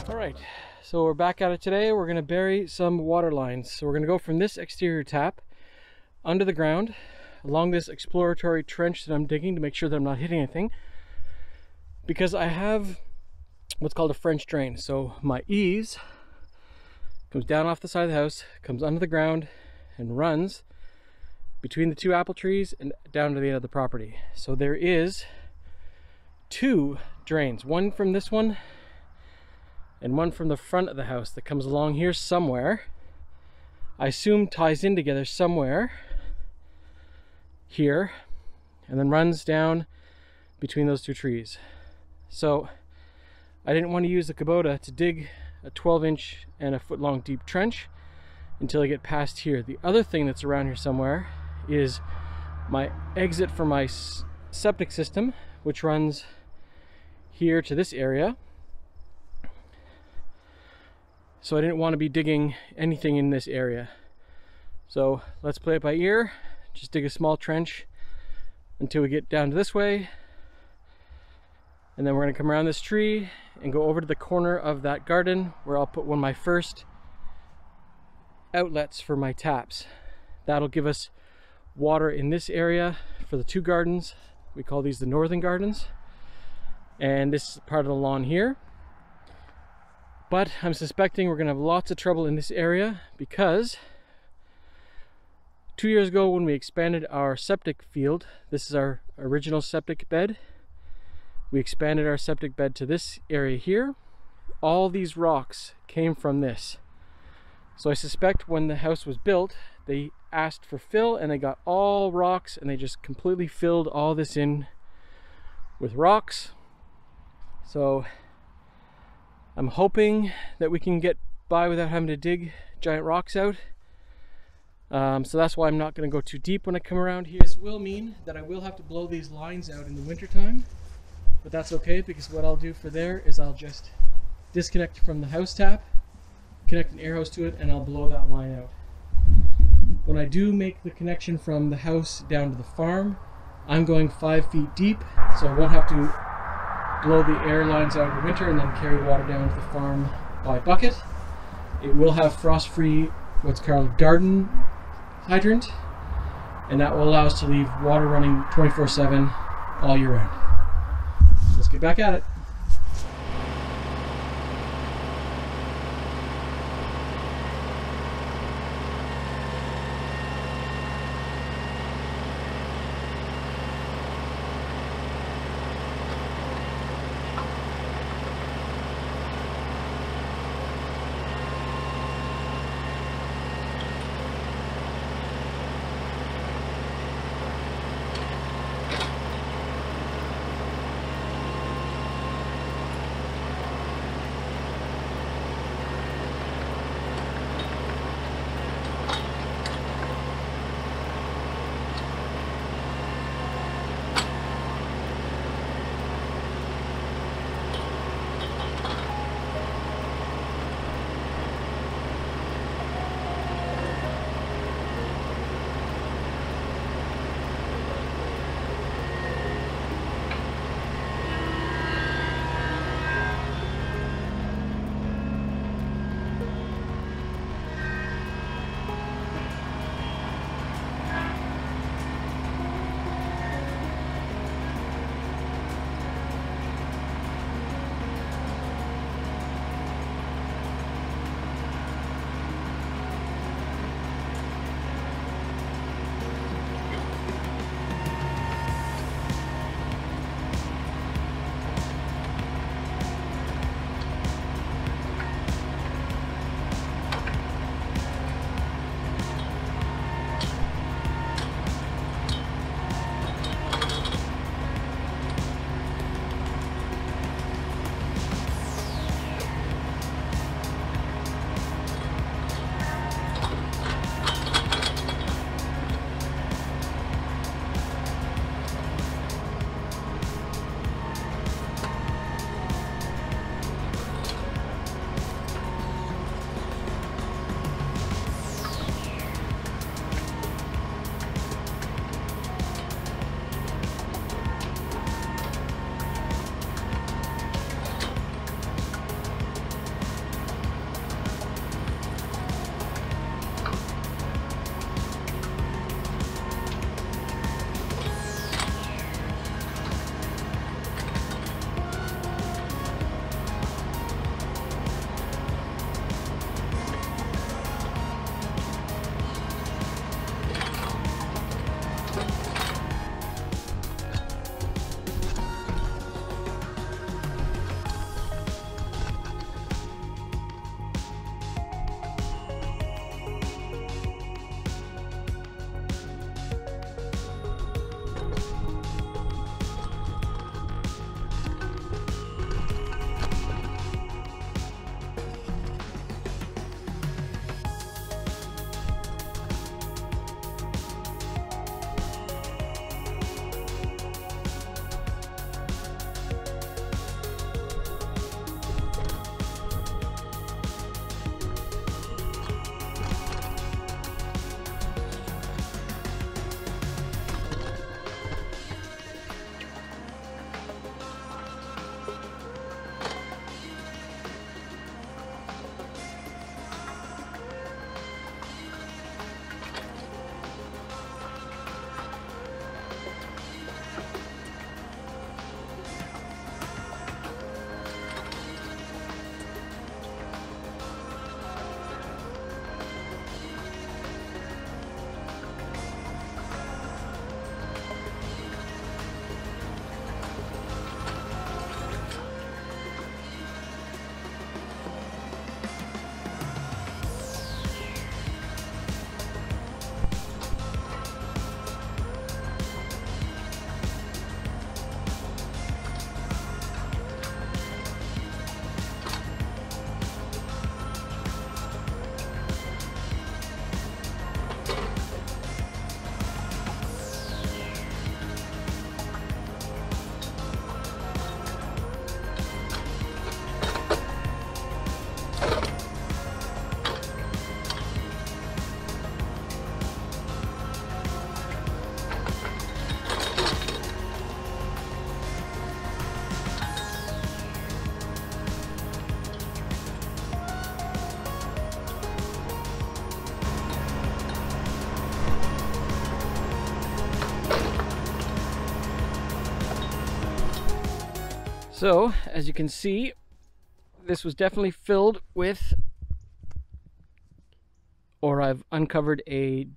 All right, so we're back at it today. We're going to bury some water lines. So we're going to go from this exterior tap under the ground along this exploratory trench that I'm digging to make sure that I'm not hitting anything, because I have what's called a French drain. So my eaves comes down off the side of the house, comes under the ground, and runs between the two apple trees and down to the end of the property. So there is two drains, one from this one and one from the front of the house that comes along here somewhere. I assume ties in together somewhere here and then runs down between those two trees. So I didn't want to use the Kubota to dig a 12-inch and a foot-long deep trench until I get past here. The other thing that's around here somewhere is my exit for my septic system, which runs here to this area. So I didn't want to be digging anything in this area. So let's play it by ear. Just dig a small trench until we get down to this way. And then we're going to come around this tree and go over to the corner of that garden where I'll put one of my first outlets for my taps. That'll give us water in this area for the two gardens. We call these the northern gardens. And this is part of the lawn here. But I'm suspecting we're going to have lots of trouble in this area because 2 years ago when we expanded our septic field, this is our original septic bed. We expanded our septic bed to this area here. All these rocks came from this. So I suspect when the house was built, they asked for fill and they got all rocks and they just completely filled all this in with rocks. So I'm hoping that we can get by without having to dig giant rocks out. So that's why I'm not going to go too deep when I come around here. This will mean that I will have to blow these lines out in the winter time. But that's okay, because what I'll do for there is I'll just disconnect from the house tap, connect an air hose to it, and I'll blow that line out. When I do make the connection from the house down to the farm, I'm going 5 feet deep, so I won't have to blow the air lines out in the winter and then carry water down to the farm by bucket. It will have frost-free, what's called garden hydrant, and that will allow us to leave water running 24/7 all year round. Let's get back at it. So, as you can see, this was definitely filled with, or I've uncovered a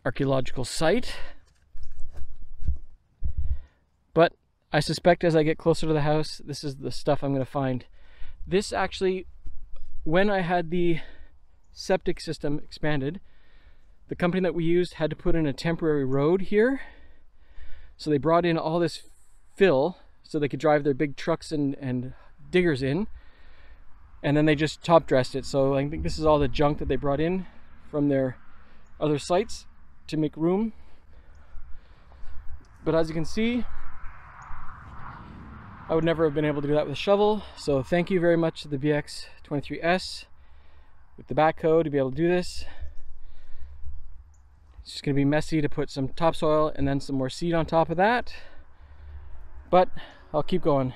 archaeological site. But I suspect as I get closer to the house, this is the stuff I'm going to find. This actually, when I had the septic system expanded, the company that we used had to put in a temporary road here. So they brought in all this fill so they could drive their big trucks and diggers in. And then they just top dressed it. So I think this is all the junk that they brought in from their other sites to make room. But as you can see, I would never have been able to do that with a shovel. So thank you very much to the BX23s with the backhoe to be able to do this. It's just going to be messy to put some topsoil and then some more seed on top of that. But I'll keep going.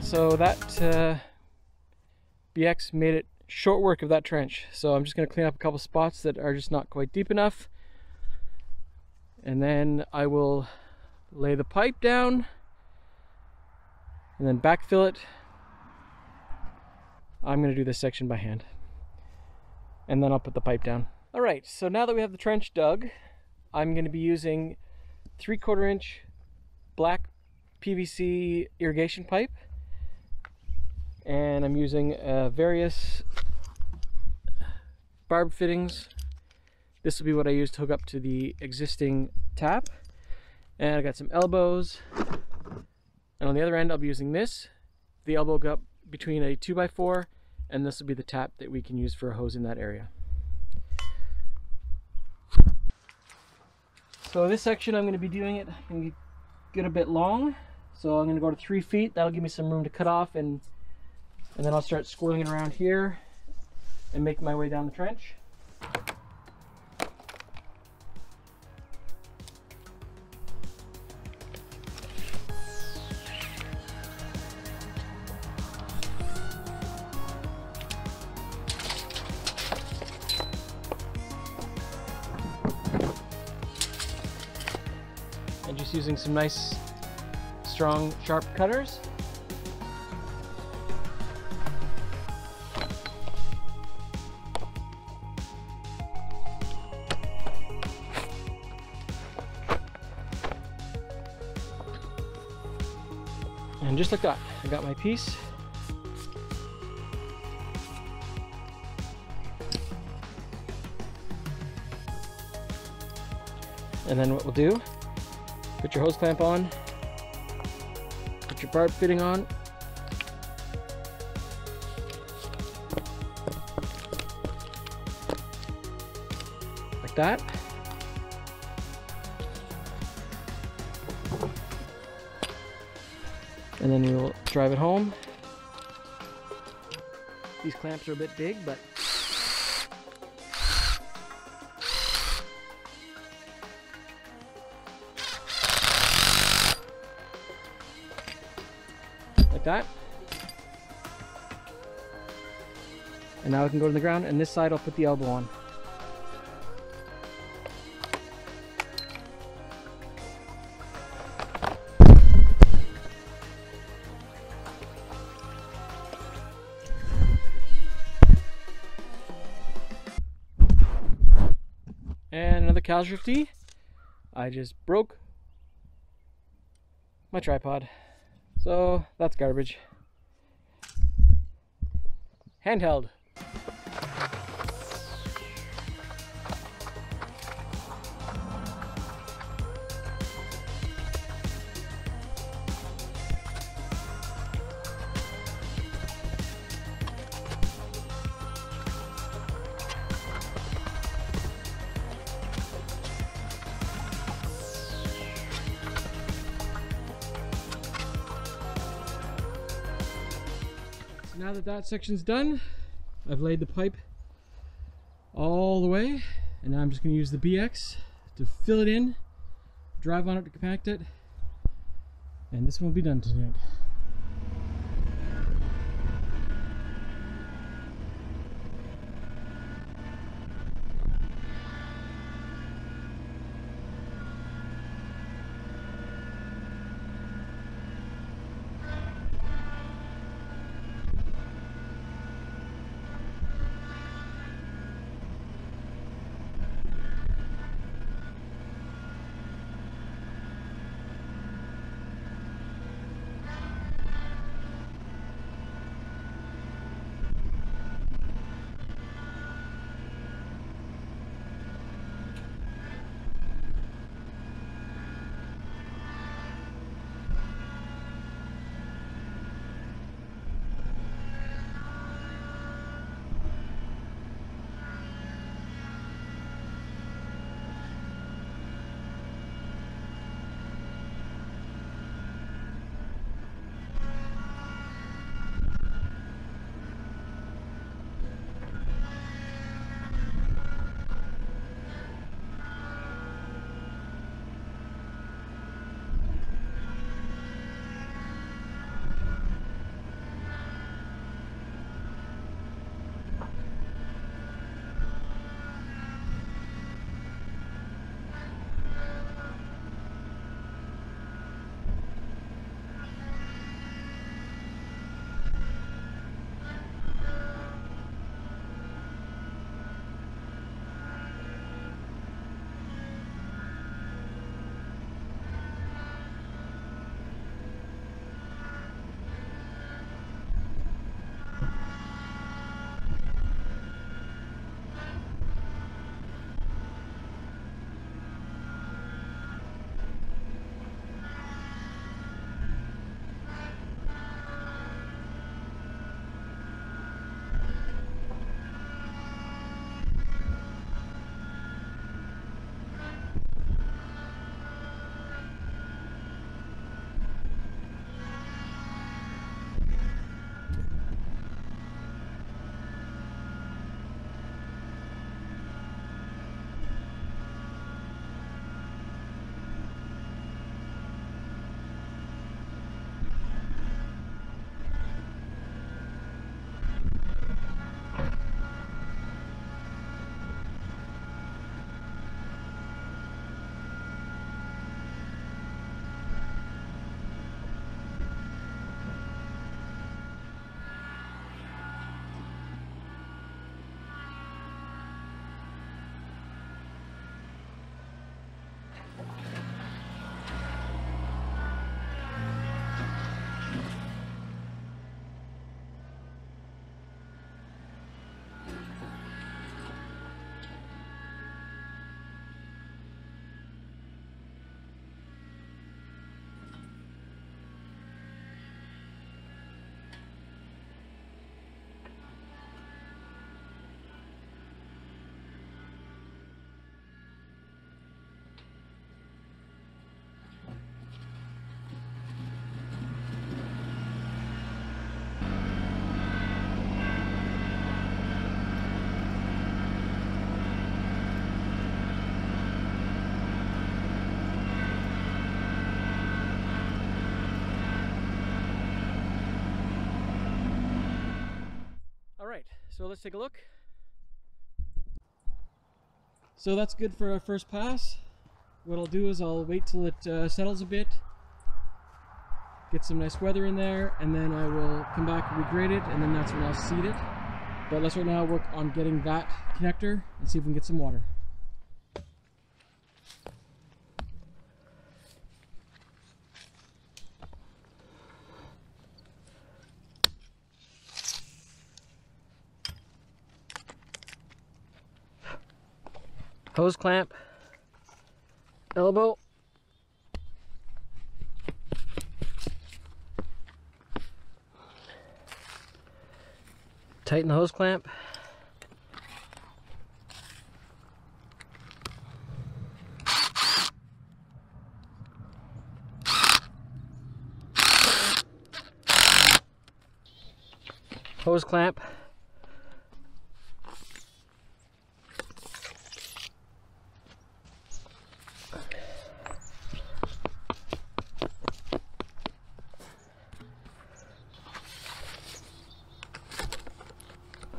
So that BX made it short work of that trench. So I'm just going to clean up a couple spots that are just not quite deep enough. And then I will lay the pipe down and then backfill it. I'm going to do this section by hand. And then I'll put the pipe down. Alright, so now that we have the trench dug, I'm going to be using 3/4 inch black PVC irrigation pipe. And I'm using various barb fittings. This will be what I use to hook up to the existing tap. And I got some elbows. And on the other end, I'll be using this. The elbow will go up between a 2x4, and this will be the tap that we can use for a hose in that area. So this section, I'm going to be doing it and get a bit long. So I'm going to go to 3 feet. That'll give me some room to cut off, and then I'll start squirreling it around here and make my way down the trench. And just using some nice, strong, sharp cutters. And just like that, I got my piece. And then what we'll do, put your hose clamp on, put your barb fitting on, like that. And then we will drive it home. These clamps are a bit big, but like that. And now I can go to the ground, and this side I'll put the elbow on. And another casualty. I just broke my tripod. So that's garbage. Handheld. Now that that section's done, I've laid the pipe all the way, and now I'm just going to use the BX to fill it in, drive on it to compact it, and this one will be done tonight. So let's take a look. So that's good for our first pass. What I'll do is I'll wait till it settles a bit, get some nice weather in there, and then I will come back and regrade it, and then that's when I'll seed it. But let's right now work on getting that connector and see if we can get some water. Hose clamp, elbow, tighten the hose clamp, hose clamp,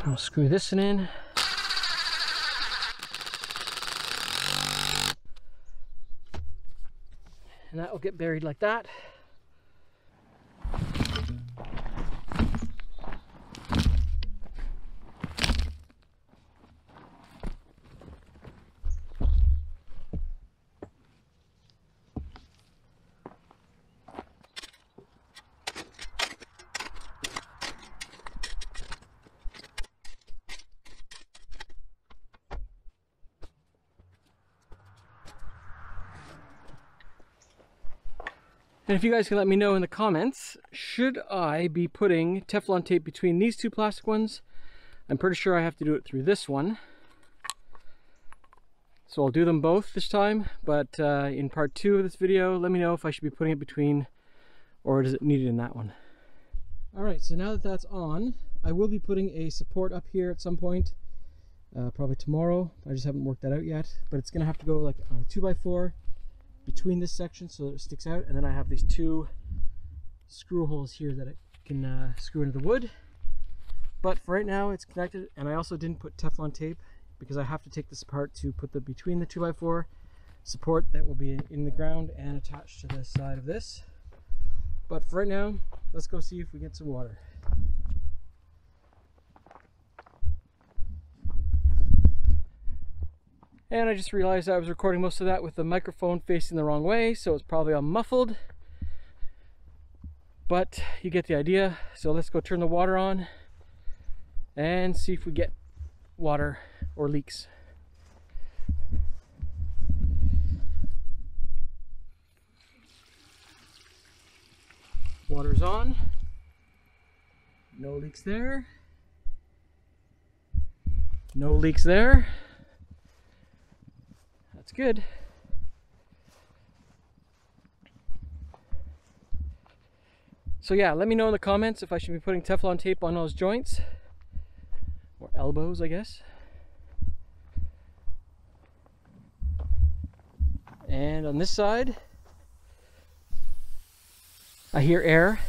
I'll screw this one in. And that will get buried like that. And if you guys can let me know in the comments, should I be putting Teflon tape between these two plastic ones? I'm pretty sure I have to do it through this one. So I'll do them both this time, but in part 2 of this video, let me know if I should be putting it between or is it needed in that one. Alright, so now that that's on, I will be putting a support up here at some point, probably tomorrow. I just haven't worked that out yet, but it's going to have to go like on a 2x4 between this section so that it sticks out, and then I have these 2 screw holes here that it can screw into the wood. But for right now it's connected, and I also didn't put Teflon tape because I have to take this apart to put the between the 2x4 support that will be in the ground and attached to the side of this. But for right now, let's go see if we get some water. And I just realized I was recording most of that with the microphone facing the wrong way, so it's probably all muffled. But you get the idea. So let's go turn the water on and see if we get water or leaks. Water's on. No leaks there. No leaks there. That's good. So yeah, let me know in the comments if I should be putting Teflon tape on those joints, or elbows, I guess. And on this side, I hear air.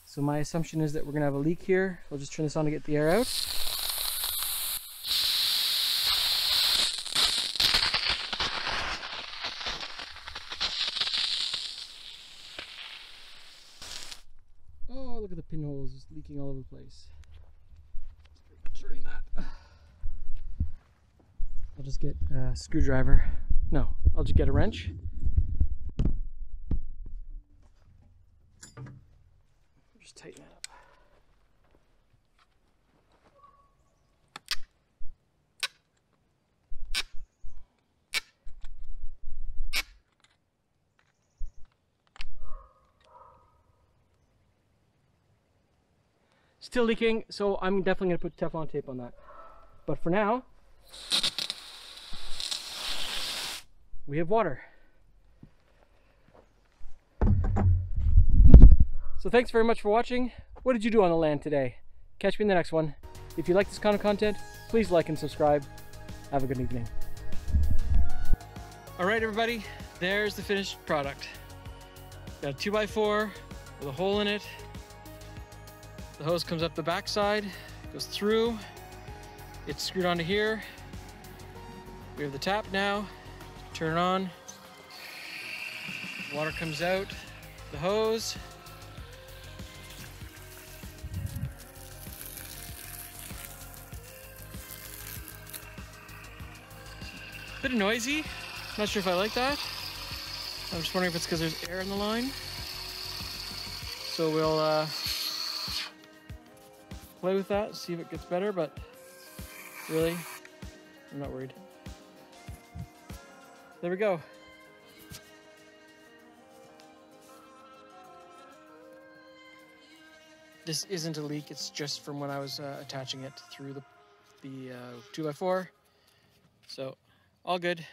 So my assumption is that we're gonna have a leak here. I'll just turn this on to get the air out. Oh, look at the pinholes just leaking all over the place. Turning that. I'll just get a screwdriver. No, I'll just get a wrench. Just tighten that up. Still leaking, so I'm definitely going to put Teflon tape on that. But for now, we have water. So thanks very much for watching. What did you do on the land today? Catch me in the next one. If you like this kind of content, please like and subscribe. Have a good evening. Alright everybody, there's the finished product. Got a 2x4 with a hole in it. The hose comes up the back side, Goes through. It's screwed onto here. We have the tap now. Turn it on. Water comes out the hose. Bit noisy. Not sure if I like that. I'm just wondering if it's because there's air in the line. So we'll play with that, see if it gets better, but really, I'm not worried. There we go. This isn't a leak, it's just from when I was attaching it through the 2x4. So, all good.